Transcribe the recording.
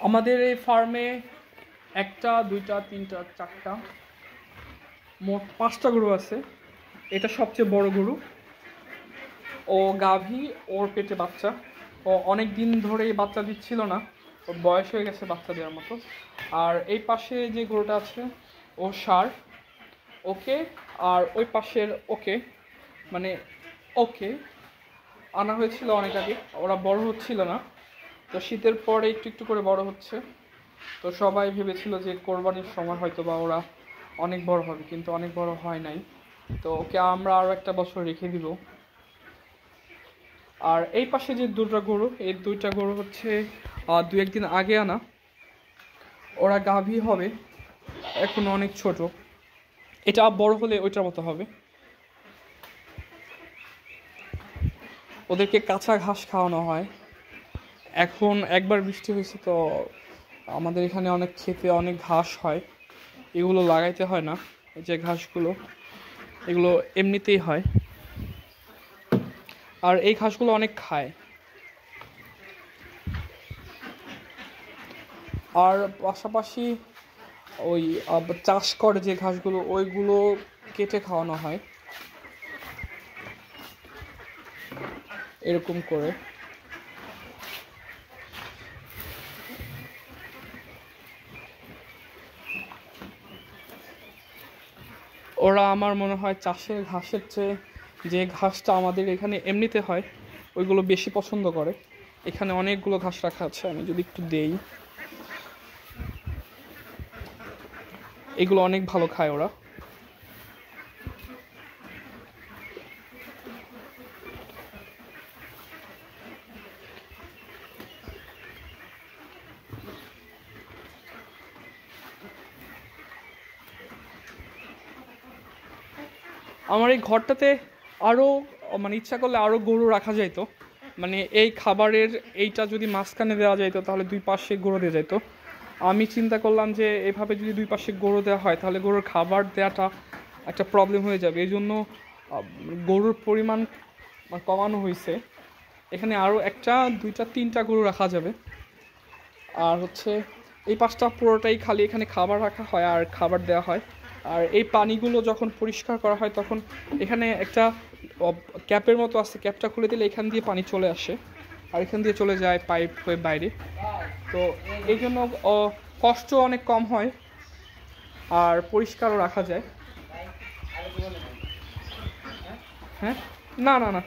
আমাদের এই ফার্মে একটা দুইটা তিনটা চারটা মোট 5টা গরু আছে। এটা সবচেয়ে বড় গরু। ও গাভী, ওর পেটে বাচ্চা। ও অনেক দিন ধরেই বাচ্চা দিচ্ছিল না, ওর বয়স হয়ে গেছে বাচ্চা দেওয়ার মতো। আর এই পাশে যে গরুটা আছে ও ষাঁড়, ওকে। আর ওই পাশের ওকে, মানে ওকে আনা হয়েছিল অনেক আগে, ওরা বড় হচ্ছিল না, তো শীতের পরে একটু একটু করে বড় হচ্ছে। তো সবাই ভেবেছিল যে কোরবানির সময় হয়তো বা ওরা অনেক বড় হবে, কিন্তু অনেক বড় হয় নাই। তো ওকে আমরা আরও একটা বছর রেখে দিব। আর এই পাশে যে দুটো গরু, এই দুইটা গরু হচ্ছে 2-1 দিন আগে আনা। ওরা গাভী হবে, এখন অনেক ছোট। এটা বড় হলে ওইটার মতো হবে। ওদেরকে কাঁচা ঘাস খাওয়ানো হয়। এখন একবার বৃষ্টি হয়েছে তো আমাদের এখানে অনেক ক্ষেতে অনেক ঘাস হয়, এগুলো লাগাইতে হয় না। এই যে ঘাসগুলো, এগুলো এমনিতেই হয়। আর এই ঘাসগুলো অনেক খায়। আর পাশাপাশি ওই চাষ করে যে ঘাসগুলো, ওইগুলো কেটে খাওয়ানো হয় এরকম করে। ওরা আমার মনে হয় চাষের ঘাসের চেয়ে যে ঘাসটা আমাদের এখানে এমনিতে হয় ওইগুলো বেশি পছন্দ করে। এখানে অনেকগুলো ঘাস রাখা আছে, আমি যদি একটু দেই, এগুলো অনেক ভালো খায় ওরা। আমার এই ঘরটাতে আরও, মানে ইচ্ছা করলে আরও গরু রাখা যাইতো। মানে এই খাবারের এইটা যদি মাঝখানে দেওয়া যাইতো তাহলে দুই পাশে গরু দেওয়া যাইতো। আমি চিন্তা করলাম যে এভাবে যদি দুই পাশে গরু দেওয়া হয় তাহলে গরুর খাবার দেওয়াটা একটা প্রবলেম হয়ে যাবে। এই জন্য গরুর পরিমাণ কমানো হয়েছে। এখানে আরও একটা দুইটা তিনটা গরু রাখা যাবে। আর হচ্ছে এই পাশটা পুরোটাই খালি, এখানে খাবার রাখা হয় আর খাবার দেওয়া হয়। আর এই পানিগুলো যখন পরিষ্কার করা হয় তখন এখানে একটা ক্যাপের মতো আছে, ক্যাপটা খুলে দিলে এখান দিয়ে পানি চলে আসে আর এখান দিয়ে চলে যায় পাইপ হয়ে বাইরে। তো এই জন্য কষ্ট অনেক কম হয় আর পরিষ্কারও রাখা যায়। হ্যাঁ, না না না।